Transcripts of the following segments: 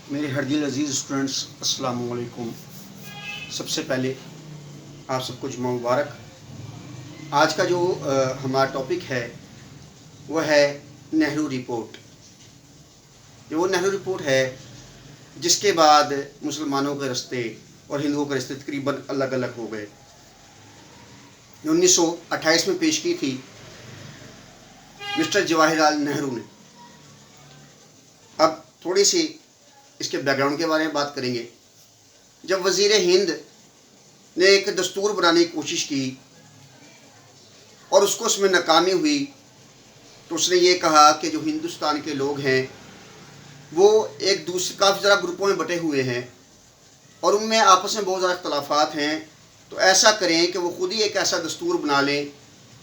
میرے ہردل عزیز اسٹوڈنٹس السلام علیکم۔ سب سے پہلے آپ سب کو جمعہ مبارک۔ آج کا جو ہمارا ٹاپک ہے وہ ہے نہرو رپورٹ۔ یہ وہ نہرو رپورٹ ہے جس کے بعد مسلمانوں کے رستے اور ہندوؤں کے رستے تقریباً الگ الگ ہو گئے۔ 1928 میں پیش کی تھی مسٹر جواہر لال نہرو نے۔ اب تھوڑی سی اس کے بیک گراؤنڈ کے بارے میں بات کریں گے۔ جب وزیر ہند نے ایک دستور بنانے کی کوشش کی اور اس میں ناکامی ہوئی تو اس نے یہ کہا کہ جو ہندوستان کے لوگ ہیں وہ ایک دوسرے کافی زیادہ گروپوں میں بٹے ہوئے ہیں اور ان میں آپس میں بہت زیادہ اختلافات ہیں، تو ایسا کریں کہ وہ خود ہی ایک ایسا دستور بنا لیں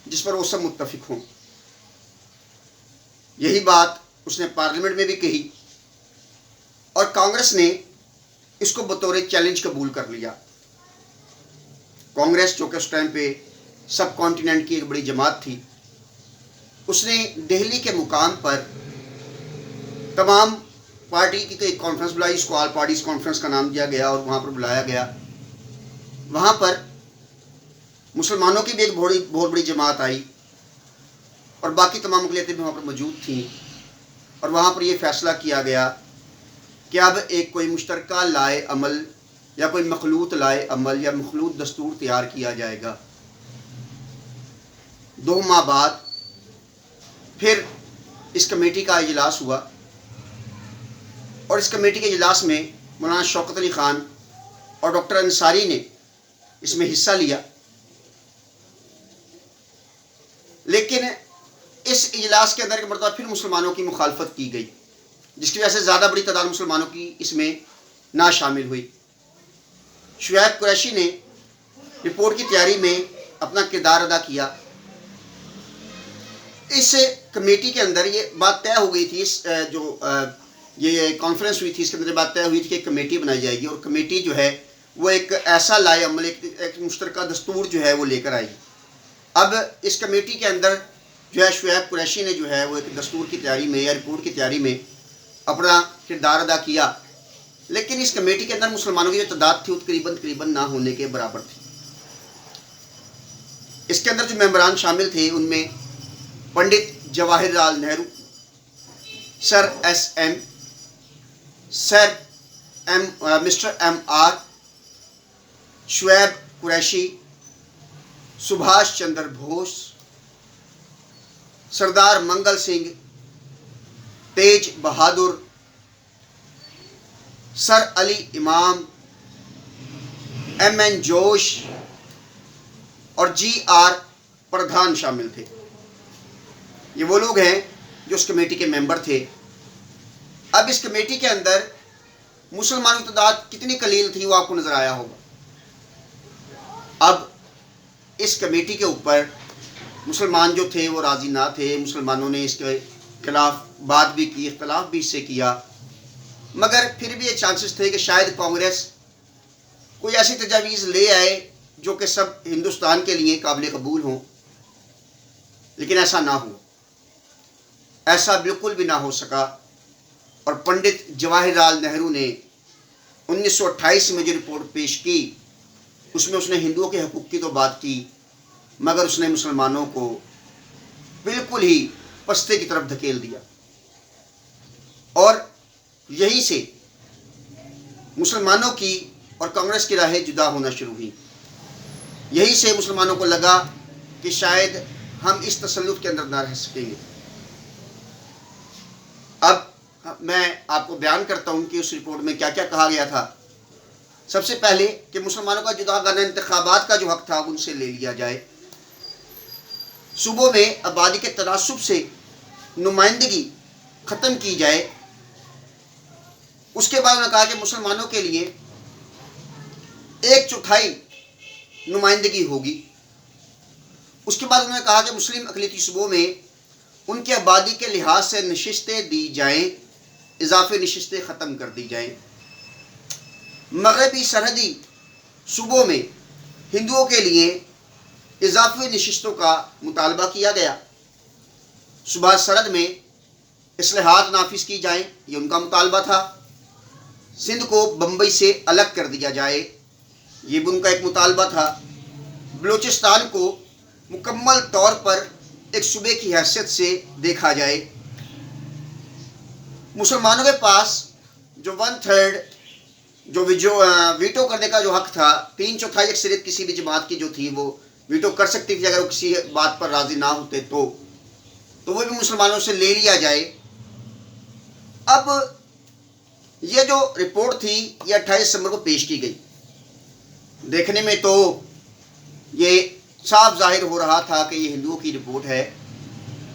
جس پر وہ سب متفق ہوں۔ یہی بات اس نے پارلیمنٹ میں بھی کہی اور کانگریس نے اس کو بطور چیلنج قبول کر لیا۔ کانگریس جو کہ اس ٹائم پہ سب کانٹیننٹ کی ایک بڑی جماعت تھی، اس نے دہلی کے مقام پر تمام پارٹی کی ایک کانفرنس بلائی، اس کو آل پارٹیز کانفرنس کا نام دیا گیا اور وہاں پر بلایا گیا۔ وہاں پر مسلمانوں کی بھی ایک بہت بڑی جماعت آئی اور باقی تمام اقلیتیں بھی وہاں پر موجود تھیں، اور وہاں پر یہ فیصلہ کیا گیا کہ اب ایک کوئی مشترکہ لائے عمل یا کوئی مخلوط لائے عمل یا مخلوط دستور تیار کیا جائے گا۔ 2 ماہ بعد پھر اس کمیٹی کا اجلاس ہوا اور اس کمیٹی کے اجلاس میں مولانا شوکت علی خان اور ڈاکٹر انصاری نے اس میں حصہ لیا، لیکن اس اجلاس کے اندر ایک مرتبہ پھر مسلمانوں کی مخالفت کی گئی، جس کی وجہ سے زیادہ بڑی تعداد مسلمانوں کی اس میں نہ شامل ہوئی۔ شعیب قریشی نے رپورٹ کی تیاری میں اپنا کردار ادا کیا۔ اس کمیٹی کے اندر یہ بات طے ہو گئی تھی، جو یہ کانفرنس ہوئی تھی اس کے اندر بات طے ہوئی تھی کہ ایک کمیٹی بنائی جائے گی اور کمیٹی جو ہے وہ ایک ایسا لائے عمل ایک مشترکہ دستور جو ہے وہ لے کر آئی۔ اب اس کمیٹی کے اندر جو ہے شعیب قریشی نے جو ہے وہ ایک دستور کی تیاری میں یا رپورٹ کی تیاری میں اپنا کردار ادا کیا، لیکن اس کمیٹی کے اندر مسلمانوں کی جو تعداد تھی وہ تقریباً نہ ہونے کے برابر تھی۔ اس کے اندر جو ممبران شامل تھے ان میں Pandit Jawahar Lal Nehru, sir S M, mister M R, Shoaib Qureshi, سبھاش چندر بوس، سردار منگل سنگھ، تیج بہادر، سر علی امام، ایم این جوش اور جی آر پردھان شامل تھے۔ یہ وہ لوگ ہیں جو اس کمیٹی کے ممبر تھے۔ اب اس کمیٹی کے اندر مسلمانوں کی تعداد کتنی قلیل تھی وہ آپ کو نظر آیا ہوگا۔ اب اس کمیٹی کے اوپر مسلمان جو تھے وہ راضی نہ تھے، مسلمانوں نے اس کے خلاف بات بھی کی، اختلاف بھی اس سے کیا، مگر پھر بھی یہ چانسز تھے کہ شاید کانگریس کوئی ایسی تجاویز لے آئے جو کہ سب ہندوستان کے لیے قابل قبول ہوں، لیکن ایسا نہ ہو، ایسا بالکل بھی نہ ہو سکا۔ اور پنڈت جواہر لال نہرو نے 1928 میں جو رپورٹ پیش کی اس میں اس نے ہندوؤں کے حقوق کی تو بات کی، مگر اس نے مسلمانوں کو بالکل ہی پستے کی طرف دھکیل دیا، اور یہی سے مسلمانوں کی اور کانگریس کی راہیں جدا ہونا شروع ہوئی۔ یہی سے مسلمانوں کو لگا کہ شاید ہم اس تسلط کے اندر نہ رہ سکیں گے۔ اب میں آپ کو بیان کرتا ہوں کہ اس رپورٹ میں کیا کیا کہا گیا تھا۔ سب سے پہلے کہ مسلمانوں کا جداگانہ انتخابات کا جو حق تھا ان سے لے لیا جائے، صوبوں میں آبادی کے تناسب سے نمائندگی ختم کی جائے۔ اس کے بعد انہوں نے کہا کہ مسلمانوں کے لیے 1/4 نمائندگی ہوگی۔ اس کے بعد انہوں نے کہا کہ مسلم اقلیتی صوبوں میں ان کی آبادی کے لحاظ سے نشستیں دی جائیں، اضافی نشستیں ختم کر دی جائیں۔ مغربی سرحدی صوبوں میں ہندوؤں کے لیے اضافی نشستوں کا مطالبہ کیا گیا۔ صوبہ سرحد میں اصلاحات نافذ کی جائیں، یہ ان کا مطالبہ تھا۔ سندھ کو بمبئی سے الگ کر دیا جائے، یہ بھی ان کا ایک مطالبہ تھا۔ بلوچستان کو مکمل طور پر ایک صوبے کی حیثیت سے دیکھا جائے۔ مسلمانوں کے پاس جو 1/3 جو ویٹو کرنے کا جو حق تھا، 3/4 اکثریت کسی بھی جماعت کی جو تھی وہ ویٹو کر سکتی تھی اگر وہ کسی بات پر راضی نہ ہوتے تو وہ بھی مسلمانوں سے لے لیا جائے۔ اب یہ جو رپورٹ تھی یہ 28 دسمبر کو پیش کی گئی۔ دیکھنے میں تو یہ صاف ظاہر ہو رہا تھا کہ یہ ہندوؤں کی رپورٹ ہے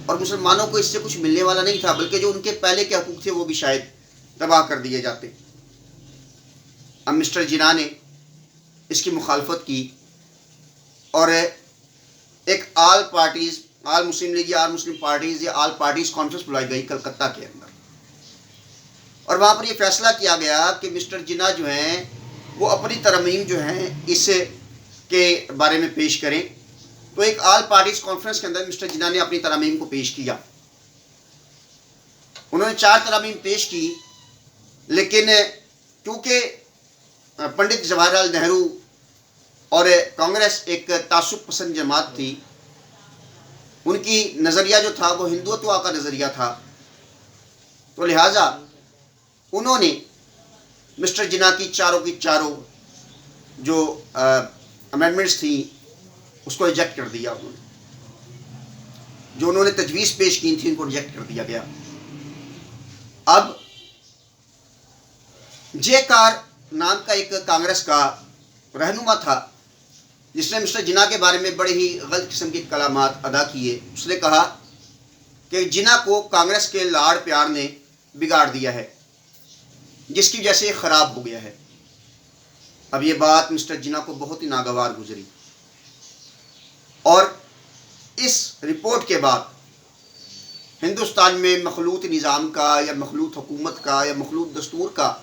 اور مسلمانوں کو اس سے کچھ ملنے والا نہیں تھا، بلکہ جو ان کے پہلے کے حقوق تھے وہ بھی شاید تباہ کر دیے جاتے۔ اب مسٹر جناح نے اس کی مخالفت کی اور ایک آل مسلم لیگ یا آل مسلم پارٹیز یا آل پارٹیز کانفرنس بلائی گئی کلکتہ کے اندر، اور وہاں پر یہ فیصلہ کیا گیا کہ مسٹر جناح جو ہیں وہ اپنی ترمیم جو ہیں اس کے بارے میں پیش کریں۔ تو ایک آل پارٹیز کانفرنس کے اندر مسٹر جناح نے اپنی ترامیم کو پیش کیا۔ انہوں نے 4 ترامیم پیش کی، لیکن کیونکہ پنڈت جواہر لال نہرو اور کانگریس ایک تعصب پسند جماعت تھی، ان کی نظریہ جو تھا وہ ہندوتوا کا نظریہ تھا، تو لہٰذا انہوں نے مسٹر جناح کی چاروں جو امینڈمنٹس تھیں اس کو ریجیکٹ کر دیا۔ جو انہوں نے تجویز پیش کی تھی ان کو ریجیکٹ کر دیا گیا۔ اب جے کار نام کا ایک کانگریس کا رہنما تھا جس نے مسٹر جناح کے بارے میں بڑے ہی غلط قسم کے کلامات ادا کیے۔ اس نے کہا کہ جناح کو کانگریس کے لاڑ پیار نے بگاڑ دیا ہے، جس کی وجہ سے یہ خراب ہو گیا ہے۔ اب یہ بات مسٹر جناح کو بہت ہی ناگوار گزری، اور اس رپورٹ کے بعد ہندوستان میں مخلوط نظام کا یا مخلوط حکومت کا یا مخلوط دستور کا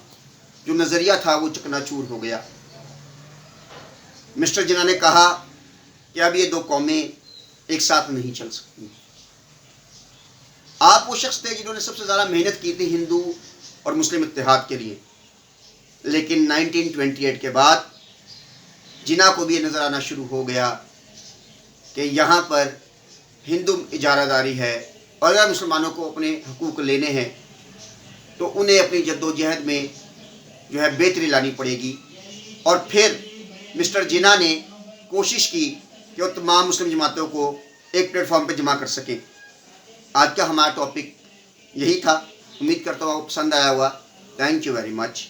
جو نظریہ تھا وہ چکنا چور ہو گیا۔ مسٹر جناح نے کہا کہ اب یہ 2 قومیں ایک ساتھ نہیں چل سکتی۔ آپ وہ شخص تھے جنہوں نے سب سے زیادہ محنت کی تھی ہندو اور مسلم اتحاد کے لیے، لیکن 1928 کے بعد جناح کو بھی یہ نظر آنا شروع ہو گیا کہ یہاں پر ہندو اجارہ داری ہے، اور اگر مسلمانوں کو اپنے حقوق لینے ہیں تو انہیں اپنی جد و جہد میں جو ہے بہتری لانی پڑے گی۔ اور پھر مسٹر جناح نے کوشش کی کہ وہ تمام مسلم جماعتوں کو ایک پلیٹ فارم پہ جمع کر سکیں۔ آج کا ہمارا ٹاپک یہی تھا، امید کرتا ہوں آپ کو پسند آیا ہوا۔ Thank you very much.